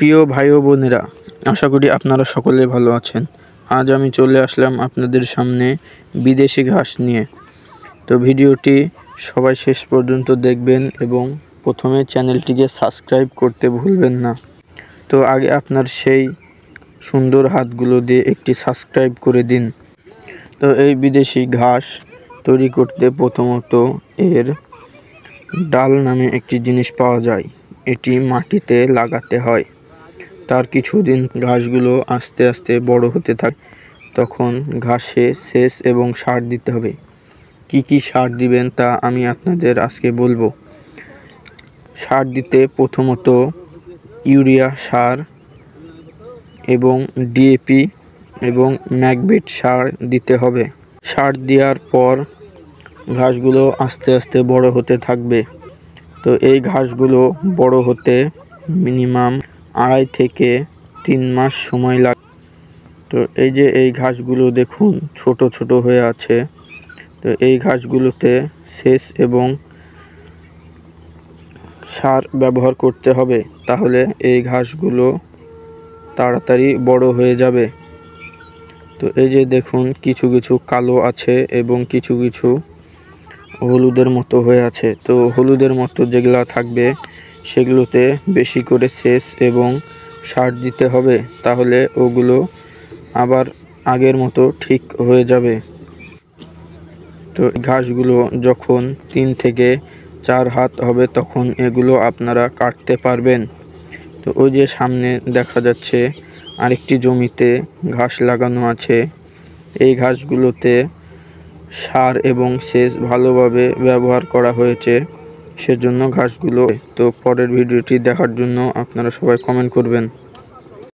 প্রিয় ভাই ও বোনেরা, আশা করি আপনারা সকলে ভালো আছেন। আজ আমি চলে আসলাম আপনাদের সামনে বিদেশি ঘাস নিয়ে। তো ভিডিওটি সবাই শেষ পর্যন্ত দেখবেন এবং প্রথমে চ্যানেলটিকে সাবস্ক্রাইব করতে ভুলবেন না। তো আগে আপনার সেই সুন্দর হাতগুলো দিয়ে একটি সাবস্ক্রাইব করে দিন। তো এই বিদেশি ঘাস তৈরি করতে প্রথমত এর ডাল নামে একটি জিনিস পাওয়া যায়। এটি মাটিতে লাগাতে হয়। তার কিছুদিন ঘাসগুলো আস্তে আস্তে বড় হতে থাকে। তখন ঘাসে সেচ এবং সার দিতে হবে। কি কি সার দিবেন তা আমি আপনাদের আজকে বলবো। সার দিতে প্রথমত ইউরিয়া সার এবং ডিএপি এবং ম্যাগনেট সার দিতে হবে। সার দেওয়ার পর ঘাসগুলো আস্তে আস্তে বড় হতে থাকবে। তো এই ঘাসগুলো বড় হতে মিনিমাম 2.5 থেকে 3 মাস সময় লাগে। তো এই ঘাসগুলো দেখুন ছোট ছোট হয়ে আছে। তো এই ঘাসগুলোতে সেচ এবং সার ব্যবহার করতে হবে, তাহলে এই ঘাসগুলো তাড়াতাড়ি বড় হয়ে যাবে। তো এই যে দেখুন কিছু কিছু কালো আছে এবং কিছু কিছু হলুদের মতো হয়ে আছে। তো হলুদের মতো যেগুলা থাকবে সেগুলোতে বেশি করে সেচ এবং সার দিতে হবে, তাহলে ওগুলো আবার আগের মতো ঠিক হয়ে যাবে। তো ঘাসগুলো যখন 3 থেকে 4 হাত হবে তখন এগুলো আপনারা কাটতে পারবেন। তো ওই যে সামনে দেখা যাচ্ছে আরেকটি জমিতে ঘাস লাগানো আছে। এই ঘাসগুলোতে সার এবং সেচ ভালোভাবে ব্যবহার করা হয়েছে, সেজন্য ঘাসগুলো। তো পরের ভিডিওটি দেখার জন্য আপনারা সবাই কমেন্ট করবেন।